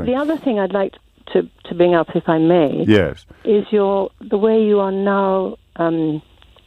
the other thing I'd like to bring up, if I may, yes, is the way you are now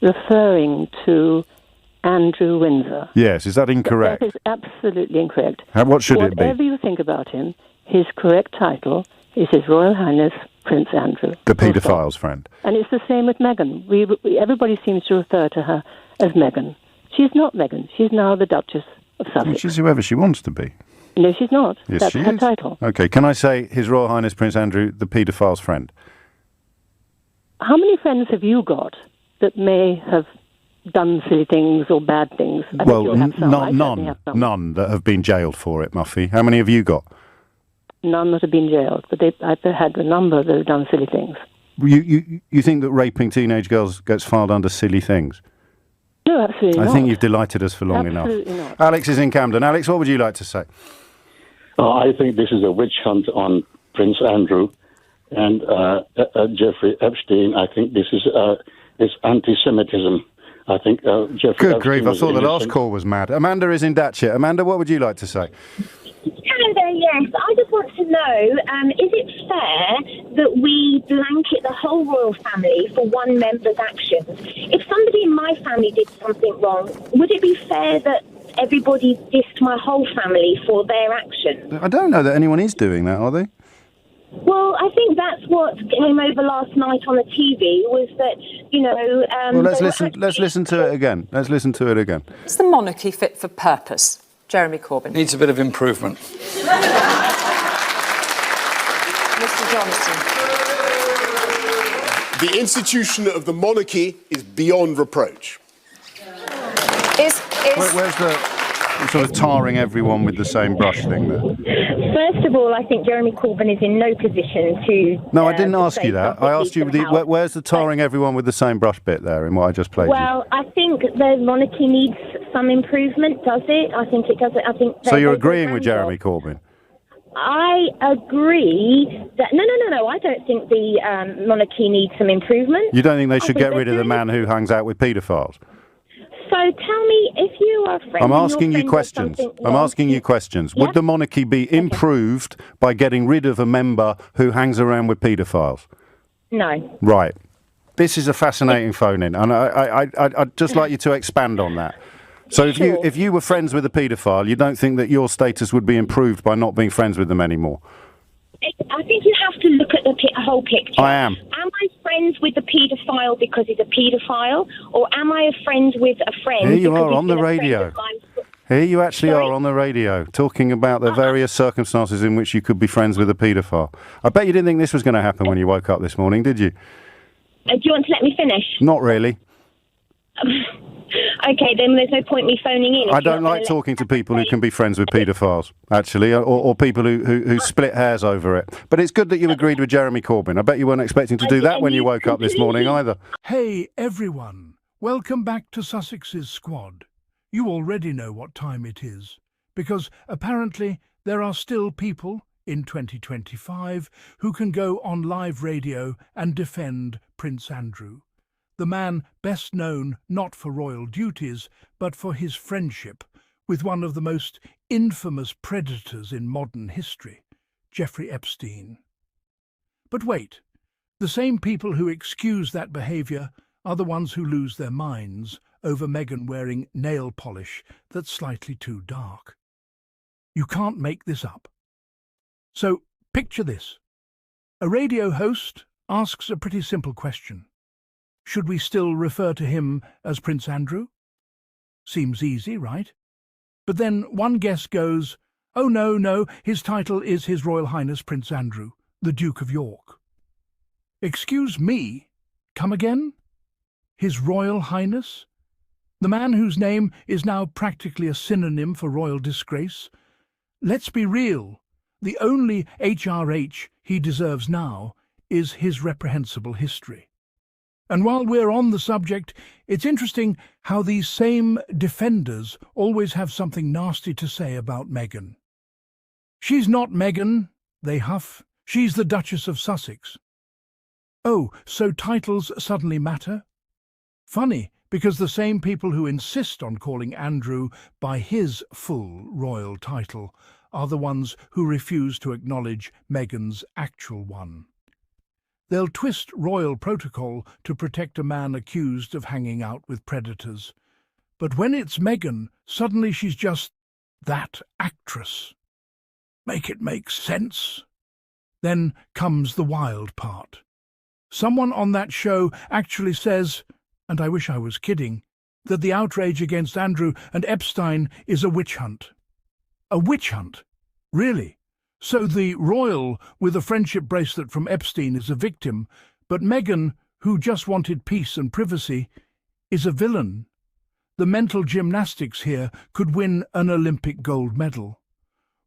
referring to Andrew Windsor. Yes, is that incorrect? That is absolutely incorrect. What should it be? Whatever you think about him, his correct title is His Royal Highness Prince Andrew. The paedophile's friend. And it's the same with Meghan. Everybody seems to refer to her as Meghan. She's not Meghan. She's now the Duchess of Sussex. Well, she's whoever she wants to be. No, she's not. Yes, That's her is. title. Okay, can I say His Royal Highness Prince Andrew, the paedophile's friend? How many friends have you got that may have done silly things or bad things? None that have been jailed for it, Muffy. How many have you got? None that have been jailed, but I've had a number that have done silly things. You think that raping teenage girls gets filed under silly things? No, absolutely not. I think you've delighted us for long absolutely enough. Not. Alex is in Camden. Alex, what would you like to say? I think this is a witch hunt on Prince Andrew and Jeffrey Epstein. I think this is anti-Semitism. I think Jeffrey Good Epstein grief, I thought the last innocent. call was mad. Amanda is in Datchet. Amanda, what would you like to say? Hello there, yes. I just want to know, is it fair that we blanket the whole royal family for one member's actions? If somebody in my family did something wrong, would it be fair that everybody dissed my whole family for their actions? I don't know that anyone is doing that, are they? Well, I think that's what came over last night on the TV, was that, well, let's listen to it again. Let's listen to it again. Is the monarchy fit for purpose? Jeremy Corbyn. Needs a bit of improvement. Mr Johnson. The institution of the monarchy is beyond reproach. Where's the sort of tarring everyone with the same brush thing there? First of all, I think Jeremy Corbyn is in no position to... No, I didn't ask you that. I asked you, where's the tarring everyone with the same brush bit there in what I just played Well, I think the monarchy needs some improvement, does it? I think it does. So you're agreeing with Jeremy Corbyn? I agree that... No, I don't think the monarchy needs some improvement. You don't think they should get rid of the man who hangs out with paedophiles? So tell me, if you are a friend... I'm asking you questions. Would the monarchy be improved by getting rid of a member who hangs around with paedophiles? No. Right. This is a fascinating phone-in, and I'd just like you to expand on that. So if you were friends with a paedophile, you don't think that your status would be improved by not being friends with them anymore? I think you have to look at the whole picture. I am. Am I friends with the paedophile because he's a paedophile, or am I a friend with a friend? Here you are on the radio. Here you actually are on the radio, talking about the various circumstances in which you could be friends with a paedophile. I bet you didn't think this was going to happen when you woke up this morning, did you? Do you want to let me finish? Not really. Okay, then there's no point me phoning in. I don't like talking to people who can be friends with paedophiles, actually, or people who split hairs over it. But it's good that you agreed with Jeremy Corbyn. I bet you weren't expecting to do that when you woke up this morning either. Hey, everyone. Welcome back to Sussexes Squad. You already know what time it is, because apparently there are still people in 2025 who can go on live radio and defend Prince Andrew. The man best known not for royal duties, but for his friendship with one of the most infamous predators in modern history, Jeffrey Epstein. But wait, the same people who excuse that behaviour are the ones who lose their minds over Meghan wearing nail polish that's slightly too dark. You can't make this up. So picture this. A radio host asks a pretty simple question. Should we still refer to him as Prince Andrew? Seems easy, right? But then one guest goes, oh no, his title is His Royal Highness Prince Andrew, the Duke of York. Excuse me, come again? His Royal Highness? The man whose name is now practically a synonym for royal disgrace? Let's be real, the only HRH he deserves now is his reprehensible history. And while we're on the subject, it's interesting how these same defenders always have something nasty to say about Meghan. She's not Meghan, they huff. She's the Duchess of Sussex. Oh, so titles suddenly matter? Funny, because the same people who insist on calling Andrew by his full royal title are the ones who refuse to acknowledge Meghan's actual one. They'll twist royal protocol to protect a man accused of hanging out with predators. But when it's Meghan, suddenly she's just that actress. Make it make sense. Then comes the wild part. Someone on that show actually says, and I wish I was kidding, that the outrage against Andrew and Epstein is a witch hunt. A witch hunt? Really? So the royal with a friendship bracelet from Epstein is a victim, but Meghan, who just wanted peace and privacy, is a villain. The mental gymnastics here could win an Olympic gold medal.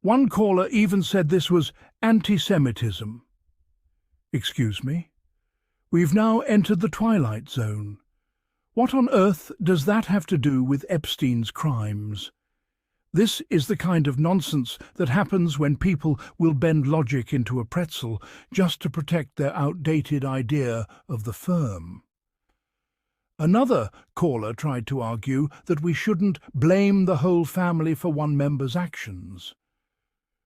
One caller even said this was anti-Semitism. Excuse me? We've now entered the twilight zone. What on earth does that have to do with Epstein's crimes? This is the kind of nonsense that happens when people will bend logic into a pretzel just to protect their outdated idea of the firm. Another caller tried to argue that we shouldn't blame the whole family for one member's actions.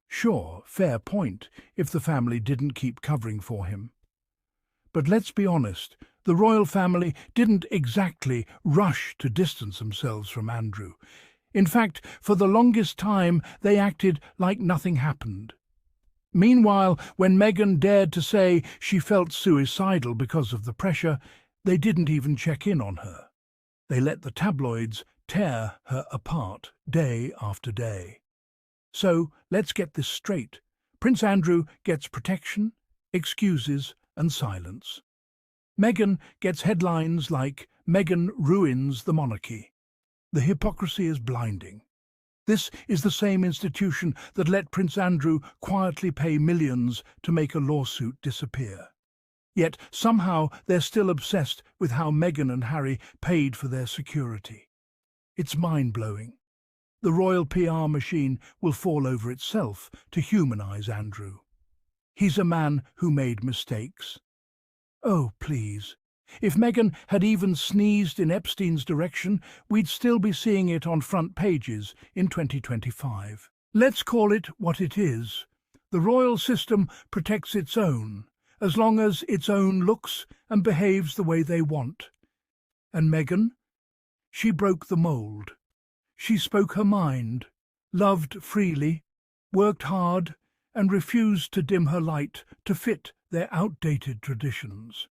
Sure, fair point, if the family didn't keep covering for him. But let's be honest, the royal family didn't exactly rush to distance themselves from Andrew. In fact, for the longest time, they acted like nothing happened. Meanwhile, when Meghan dared to say she felt suicidal because of the pressure, they didn't even check in on her. They let the tabloids tear her apart day after day. So, let's get this straight. Prince Andrew gets protection, excuses, and silence. Meghan gets headlines like, "Meghan ruins the monarchy." The hypocrisy is blinding. This is the same institution that let Prince Andrew quietly pay millions to make a lawsuit disappear. Yet somehow they're still obsessed with how Meghan and Harry paid for their security. It's mind-blowing. The royal PR machine will fall over itself to humanize Andrew. He's a man who made mistakes. Oh, please. If Meghan had even sneezed in Epstein's direction, we'd still be seeing it on front pages in 2025. Let's call it what it is. The royal system protects its own, as long as its own looks and behaves the way they want. And Meghan? She broke the mould. She spoke her mind, loved freely, worked hard, and refused to dim her light to fit their outdated traditions.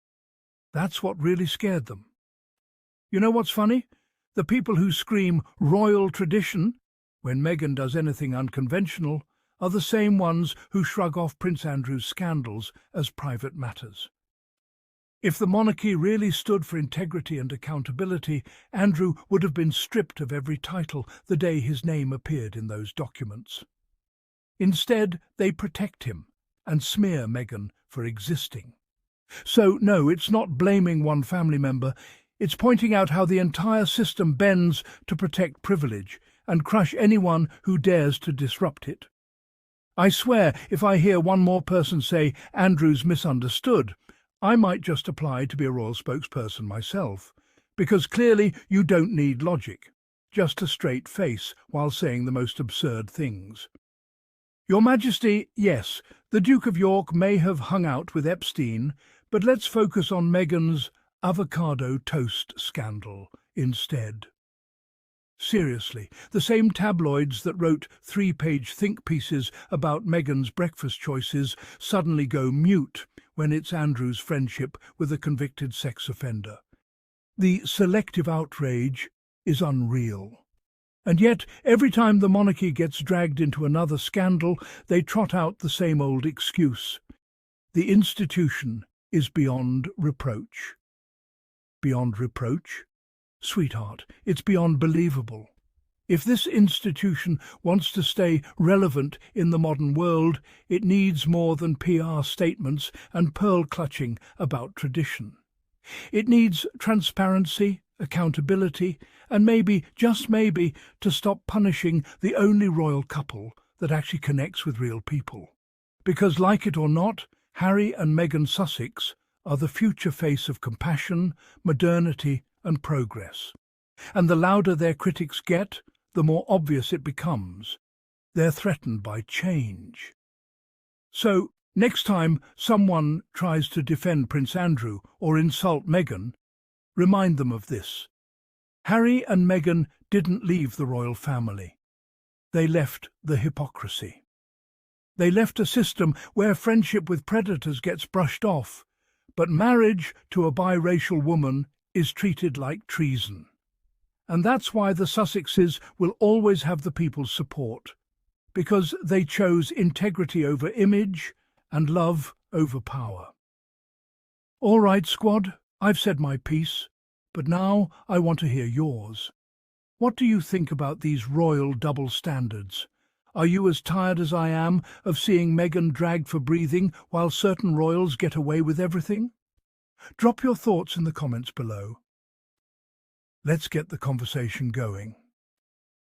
That's what really scared them. You know what's funny? The people who scream royal tradition when Meghan does anything unconventional are the same ones who shrug off Prince Andrew's scandals as private matters. If the monarchy really stood for integrity and accountability, Andrew would have been stripped of every title the day his name appeared in those documents. Instead, they protect him and smear Meghan for existing. So, no, it's not blaming one family member, it's pointing out how the entire system bends to protect privilege and crush anyone who dares to disrupt it. I swear, if I hear one more person say Andrew's misunderstood, I might just apply to be a royal spokesperson myself, because clearly you don't need logic, just a straight face while saying the most absurd things. Your Majesty, yes, the Duke of York may have hung out with Epstein, but let's focus on Meghan's avocado toast scandal instead. Seriously, the same tabloids that wrote 3-page think pieces about Meghan's breakfast choices suddenly go mute when it's Andrew's friendship with a convicted sex offender. The selective outrage is unreal. And yet, every time the monarchy gets dragged into another scandal, they trot out the same old excuse. The institution is beyond reproach. Beyond reproach? Sweetheart, it's beyond believable. If this institution wants to stay relevant in the modern world, it needs more than PR statements and pearl-clutching about tradition. It needs transparency, accountability, and maybe, just maybe, to stop punishing the only royal couple that actually connects with real people. Because, like it or not, Harry and Meghan Sussex are the future face of compassion, modernity, and progress. And the louder their critics get, the more obvious it becomes. They're threatened by change. So, next time someone tries to defend Prince Andrew or insult Meghan, remind them of this. Harry and Meghan didn't leave the royal family. They left the hypocrisy. They left a system where friendship with predators gets brushed off, but marriage to a biracial woman is treated like treason. And that's why the Sussexes will always have the people's support, because they chose integrity over image and love over power. All right, squad, I've said my piece, but now I want to hear yours. What do you think about these royal double standards? Are you as tired as I am of seeing Meghan dragged for breathing while certain royals get away with everything? Drop your thoughts in the comments below. Let's get the conversation going.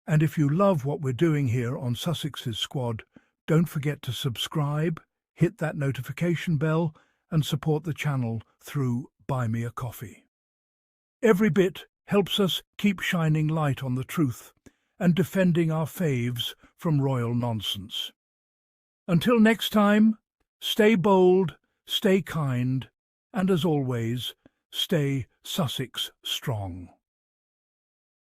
And if you love what we're doing here on Sussexes Squad, don't forget to subscribe, hit that notification bell, and support the channel through Buy Me a Coffee. Every bit helps us keep shining light on the truth and defending our faves from royal nonsense. Until next time, stay bold, stay kind, and as always, stay Sussex strong.